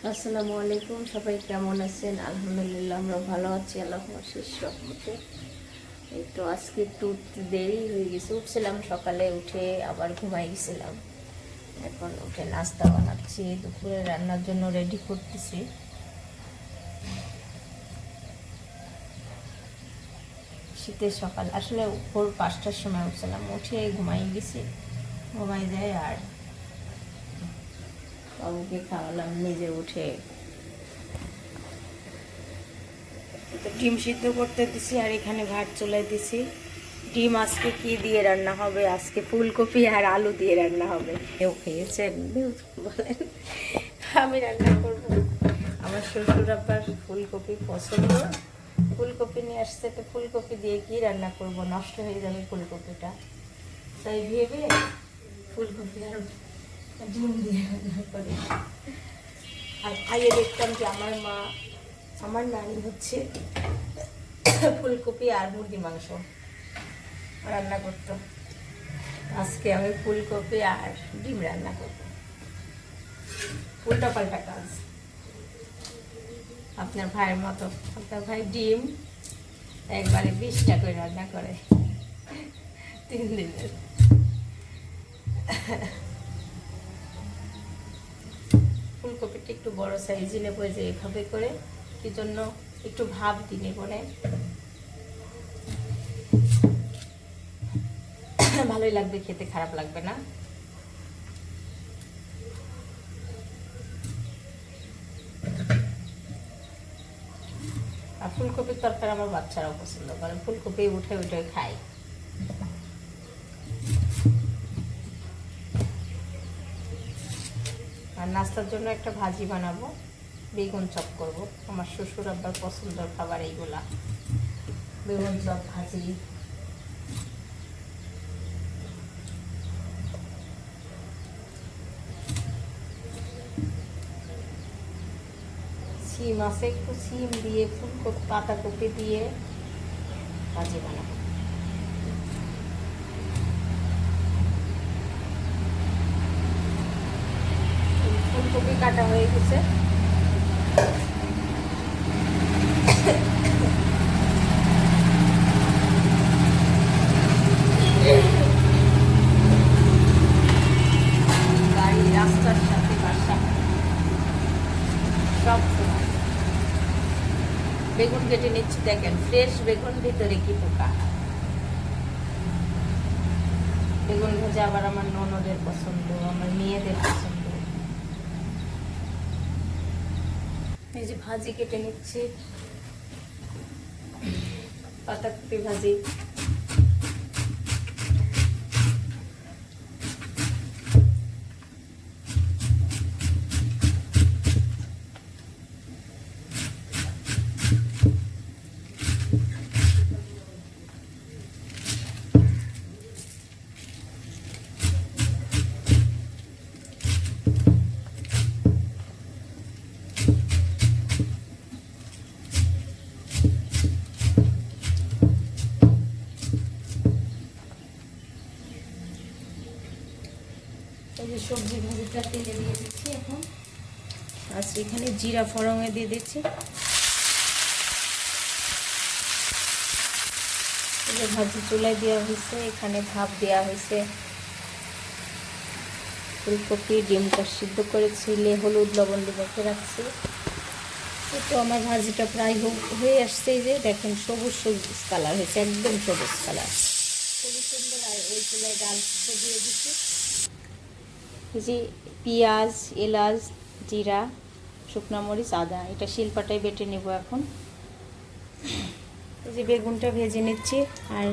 আসসালামু আলাইকুম, সবাই কেমন আছেন? আলহামদুলিল্লাহ আমরা ভালো আছি, আল্লাহর শেষ রহমতে। এই তো আজকে একটু দেরি হয়ে গেছে, উঠছিলাম সকালে, উঠে আবার ঘুমাই গেছিলাম। এখন উঠে নাস্তা বানাচ্ছি, দুপুরে রান্নার জন্য রেডি করতেছি। শীতের সকাল, আসলে ভোর 5টার সময় উঠছিলাম, উঠে ঘুমাই গেছি, ঘুমাই যায় আর বাবুকে খাওয়ালাম, নিজে উঠে তো ডিম সিদ্ধ করতে দিছি আর এখানে ভাত চলাই দিছি। ডিম আজকে কি দিয়ে রান্না হবে? আজকে ফুলকপি আর আলু দিয়ে রান্না হবে। কেউ খেয়েছেন বলেন? আমি রান্না করব। আমার শ্বশুর আব্বার ফুলকপি পছন্দ, ফুলকপি নিয়ে আসছে, তো ফুলকপি দিয়ে কি রান্না করব? নষ্ট হয়ে যাবে ফুলকপিটা, তাই ভেবে ফুলকপি আর ডিম দিয়ে রান্না করি। আর আগে দেখতাম যে আমার নানি হচ্ছে ফুলকপি আর মুরগি মাংস রান্না করতো। আজকে আমি ফুলকপি আর ডিম রান্না করবো, উল্টা পাল্টা কাজ। আপনার ভাইয়ের মতো, আপনার ভাই ডিম একবারে 20টা করে রান্না করে 3 দিনের। ফুলকপিটা একটু বড় সাইজে নেবো, যে এভাবে করে, কি জন্য একটু ভাপ দিয়ে নেবো, ভালোই লাগবে খেতে, খারাপ লাগবে না। আর ফুলকপির তরকারি আমার বাচ্চারাও পছন্দ করে, ফুলকপি উঠে উঠে খায়। আর নাস্তার জন্য একটা ভাজি বানাবো, বেগুন চপ করব। আমার শ্বশুর আব্বার পছন্দের খাবার এইগুলা, বেগুন চপ, ভাজি। সিম আছে, একটু সিম দিয়ে ফুলকপি পাতাকপি দিয়ে ভাজি বানাবো। ফুলকপি কাটা হয়ে গেছে, গাড়ি রাস্তার সাথে বাসা সব সময়। বেগুন কেটে নিচ্ছি, দেখেন ফ্রেশ বেগুন, ভিতরে কি পোকা। বেগুন ভাজা আবার আমার ননদের পছন্দ, আমার মেয়েদের পছন্দ। এই যে ভাজি কেটে নিচ্ছি, পাতাকপি ভাজি। এই যে সবজি ভাজিটা তেলে দিয়ে দিচ্ছি এখন। আচ্ছা, এখানে জিরা ফোড়নে দিয়ে দিচ্ছি। এই যে ভাজি চুলায় দেওয়া হয়েছে, এখানে ভাপ দেওয়া হয়েছে। ফুলকপি ডিমটা সিদ্ধ করে ছিলে হলুদ লবণ দিয়ে রেখে রাখছি। তো আমার ভাজিটা প্রায় হয়ে আসছে। এই যে দেখেন সবুজ সবুজ কালার হয়েছে, একদম সবুজ কালার, খুবই সুন্দর। আর ওই চুলায় ডাল সিদ্ধ দিয়ে দিচ্ছি। এই যে পেঁয়াজ, এলাচ, জিরা, শুকনো মরিচ, আদা, এটা শিলপাটায় বেটে নেব এখন। এই যে বেগুনটা ভেজে নিচ্ছি, আর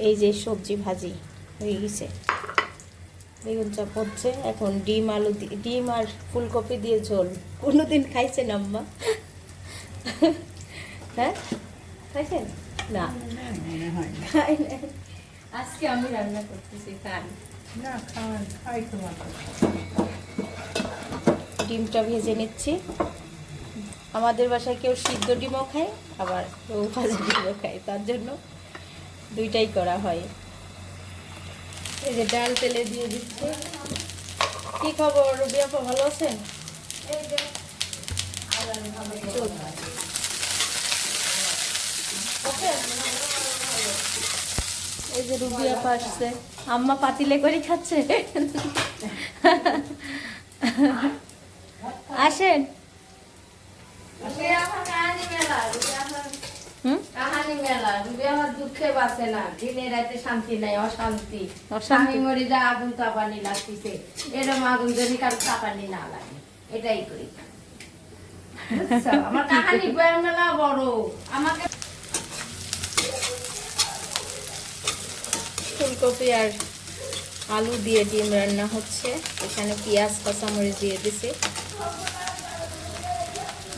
এই যে সবজি ভাজি হয়ে গেছে, বেগুন চপ হচ্ছে এখন। ডিম আলু ডিম আর ফুলকপি দিয়ে ঝোল কোনোদিন খাইছেন আম্মা? হ্যাঁ, খাইছেন না? খাই না, আজকে আমি রান্না করতেছি, খান না। খাই তোমার। ডিমটা ভেজে নিচ্ছি। আমাদের বাসায় কেউ সিদ্ধ ডিমও খায়, আবার কেউ ভাজা ডিমও খায়, তার জন্য দুইটাই করা হয়। এই যে ডাল তেলে দিয়ে দিচ্ছি। কি খবর রবি আপা, ভালো আছেন? এই যে এই যে রুবি আপা আসছে, আম্মা পাতিলে করে খাচ্ছে। আসেন। কাহানি মেলা রুবি আমার দুঃখে বাঁচে না, দিনে রাতে শান্তি নাই, অশান্তি। অশান্তি। আমি মরি যা আগুন তাপানি লাগতেছে, এরকম আগুন যদি কারো তাপানি না লাগে, এটাই করি। বুঝছো? আমার কাহানি বইয়ের মেলা বড়। আমাকে ফুলকপি আর আলু দিয়ে ডিম রান্না হচ্ছে। এখানে পেঁয়াজ কাঁচামরিচ দিয়ে দিছি।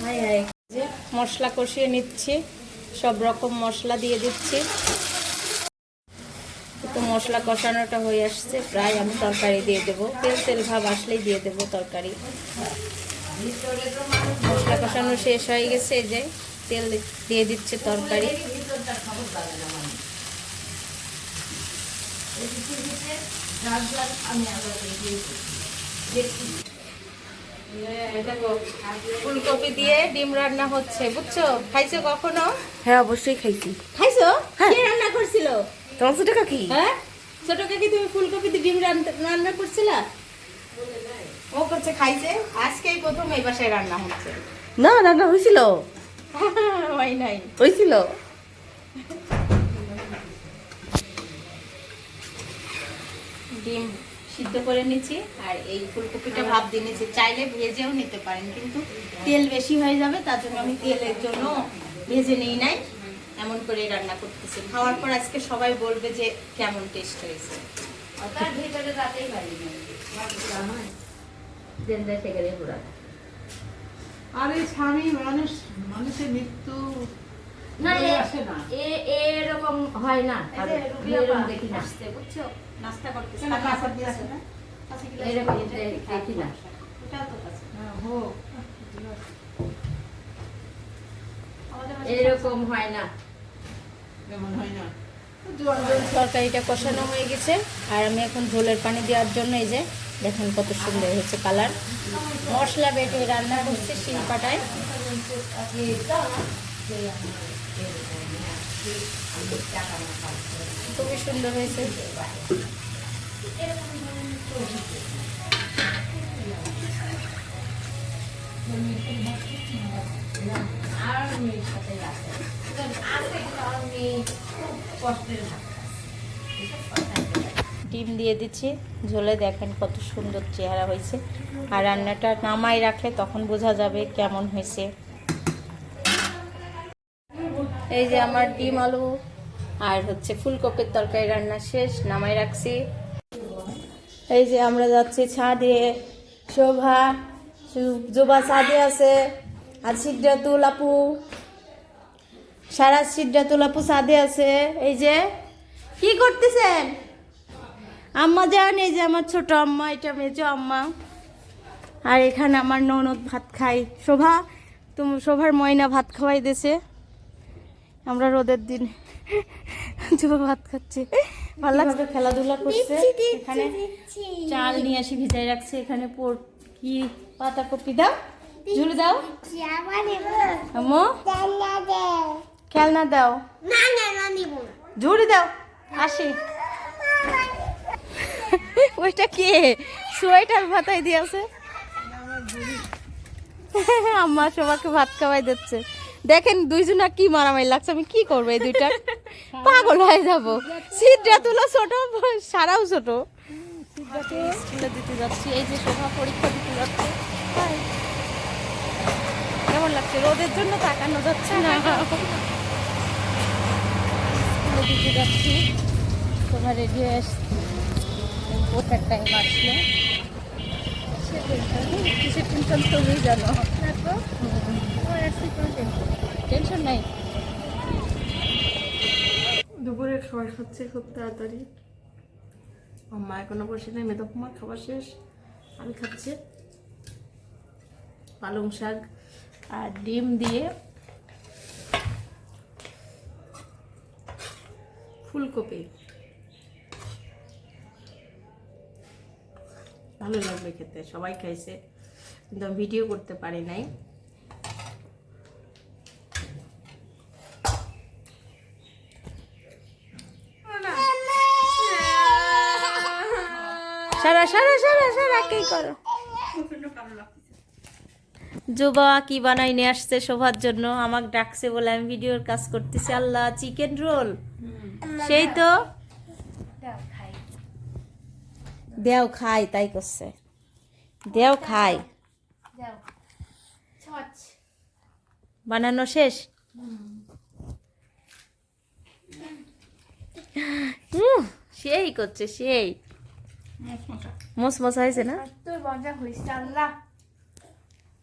হাই হাই, যে মশলা কষিয়ে নিচ্ছি, সব রকম মশলা দিয়ে দিচ্ছি। তো মশলা কষানোটা হয়ে আসছে প্রায়, আমি তরকারি দিয়ে দেবো। তেল তেল ভাব আসলেই দিয়ে দেবো তরকারি। মশলা কষানো শেষ হয়ে গেছে, এই যে তেল দিয়ে দিচ্ছে তরকারি। ফুলকপি দিয়ে ডিম রান্না হচ্ছে, বুঝছো? খাইছো কখনো? হ্যাঁ অবশ্যই খাইছি। খাইছো? হ্যাঁ। কে রান্না করছিল? তোমার ছোট কাকি? হ্যাঁ, ছোট কাকি তুমি ফুলকপি দিয়ে ডিম রান্না করছিলা? ও করছে, খাইছে। আজকেই প্রথম এই বাসায় রান্না হচ্ছে। না রান্না হয়েছিল, হয় নাই। হয়েছিল। ডিম সিদ্ধ করে নিচ্ছি আর এই ফুলকপিটা ভাপ দিয়ে নিচ্ছি। চাইলে ভেজেও নিতে পারেন, কিন্তু তেল বেশি হয়ে যাবে, তার জন্য আমি তেলের জন্য ভেজে নিই নাই, এমন করে রান্না করতেছি। খাওয়ার পর আজকে সবাই বলবে যে কেমন টেস্ট হয়েছে। তার ভিতরে রাতেই পারি আরে স্বামী মানুষের মৃত্যু না বলে আসে না। এরকম হয় না, এই যে রুবি এরকম আপা দেখি না, আসছে, বুঝছো? নাস্তা করতেছে। কেন কাঁচা দিয়ে আসে না? এরকম দেখি না। ওটাও তো কাঁচা। হ্যাঁ, হোক। আমাদের বাসায় এরকম হয় না। এমন হয় না। তরকারিটা কষানো হয়ে গেছে আর আমি এখন ঝোলের পানি দেওয়ার জন্য, এই যে দেখেন কত সুন্দর হয়েছে কালার। মশলা বেটে রান্না করছে শিলপাটায়। খুবই সুন্দর হয়েছে। আর মেয়ের সাথে আছে কিন্তু আমার মেয়ে খুব কষ্টের ভাত ডিম দিয়ে দিচ্ছি ঝোলে, দেখেন কত সুন্দর চেহারা হয়েছে। আর রান্নাটা নামাই রাখলে তখন বোঝা যাবে কেমন হয়েছে। এই যে আমার ডিম আলু আর হচ্ছে ফুলকপির তরকারি রান্না শেষ, নামাই রাখছি। এই যে আমরা যাচ্ছি ছাদে, শোভা জোবা ছাদে আছে, আর সিদ্ধাতুল আপু, সারা সিদ্ধাতুল আপু ছাদে আছে। এই যে কি করতেছেন আম্মা যান? এই যে আমার ছোট আম্মা, এটা মেজো আম্মা, আর এখানে আমার ননদ ভাত খাই। শোভা, তুমি শোভার ময়না ভাত খাওয়াই দিয়েছে। আমরা রোদের দিন শোভা ভাত খাচ্ছে, ভালো লাগছে। খেলাধুলা করছে। এখানে চাল নিয়ে আসি ভিজাই রাখছে। এখানে কি পাতাকপি দাও, ঝুলে দাও আম্মু, খেলনা দাও, ঝুড়ি দাও, আসি। ওইটা কে সোয়েটার ভাতাই দিয়েছে? আম্মা সবাইকে ভাত খাওয়াই দিচ্ছে। দেখেন দুইজনা কি মারামারি লাগছে, আমি কি করবো? এই দুইটা পাগল হয়ে যাবো। সিটটা তুলো ছোট, সারাও ছোট। স্কুলে দিতে যাচ্ছি। এই যে শোভা পরীক্ষা দিতে যাচ্ছে। কেমন লাগছে? রোদের জন্য তাকানো যাচ্ছে না। স্কুলে দিতে যাচ্ছি, শোভা রেডি হয়ে আসছে। ওটার টাইম আসলো, কিসের টেনশন তুমি জানো? টেনশন নাই। দুপুরে খাবার খাচ্ছে খুব তাড়াতাড়ি। মা এখনো বসে নেই, মেদক মা খাবার শেষ। আমি খাচ্ছি পালং শাক আর ডিম দিয়ে ফুলকপি। ভালো লাগবে খেতে, সবাই খাইছে, কিন্তু আমি ভিডিও করতে পারি নাই। সারা সারা সারা সারা কি করো? জুবা কি বানাই নিয়ে আসছে শোভার জন্য, আমাকে ডাকছে বলে আমি ভিডিওর কাজ করতেছি। আল্লাহ, চিকেন রোল, সেই তো দেও খাই, তাই করছে, দেও খাই। বানানো শেষ? সেই করছে, সেই মশমশা হয়েছে না?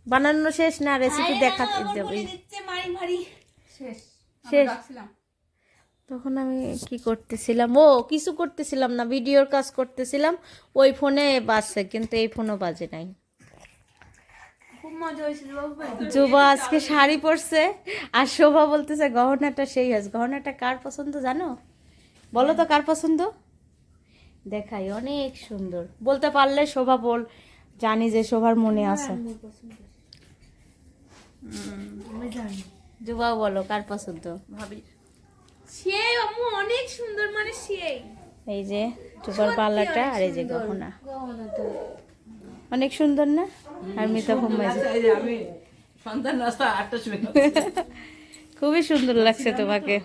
বানানো শেষ না, রেসিপি দেখাতে যাবে শেষ। তখন আমি কি করতেছিলাম, ও কিছু করতেছিলাম না, ভিডিওর কাজ করতেছিলাম। ওই ফোনে বাজছে, কিন্তু এই ফোনও বাজে নাই। জুবা আজকে শাড়ি পরছে, আর শোভা বলতেছে গহনাটা সেই আছে। গহনাটা কার পছন্দ জানো? বলো তো কার পছন্দ? দেখাই, অনেক সুন্দর। বলতে পারলে শোভা বল, জানি যে শোভার মনে আছে। জুবাও বলো কার পছন্দ? ভাবি সেই আম্মু অনেক সুন্দর, মানে সেই এই যে জুবার পাল্লাটা আর এই যে গহনা, অনেক সুন্দর না? আর মিতা ঘুমাইছে, আমি সন্তান রাস্তা 8টার সময় খুবই সুন্দর লাগছে তোমাকে।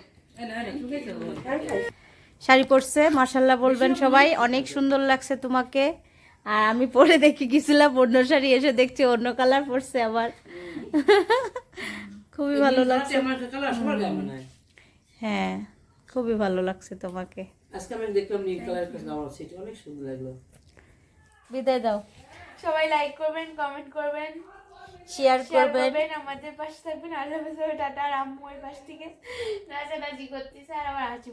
শাড়ি পরছে, মাশাল্লাহ বলবেন সবাই, অনেক সুন্দর লাগছে তোমাকে। আর আমি পরে দেখি গেছিলাম অন্য শাড়ি, এসে দেখছি অন্য কালার পরছে আবার। খুবই ভালো লাগছে। হ্যাঁ, খুবই ভালো লাগছে তোমাকে। আজকে আমি দেখলাম নীল কালারের জামা, সেটা অনেক সুন্দর লাগলো। বিদায় দাও। সবাই লাইক করবেন, কমেন্ট করবেন, শেয়ার করবেন। আমাদের পাশে থাকবেন। আল্লাহ হাফেজ, টাটা। আর আম্মু ওই পাশ থেকে নাচানাচি করতেছে আর আবার হাসি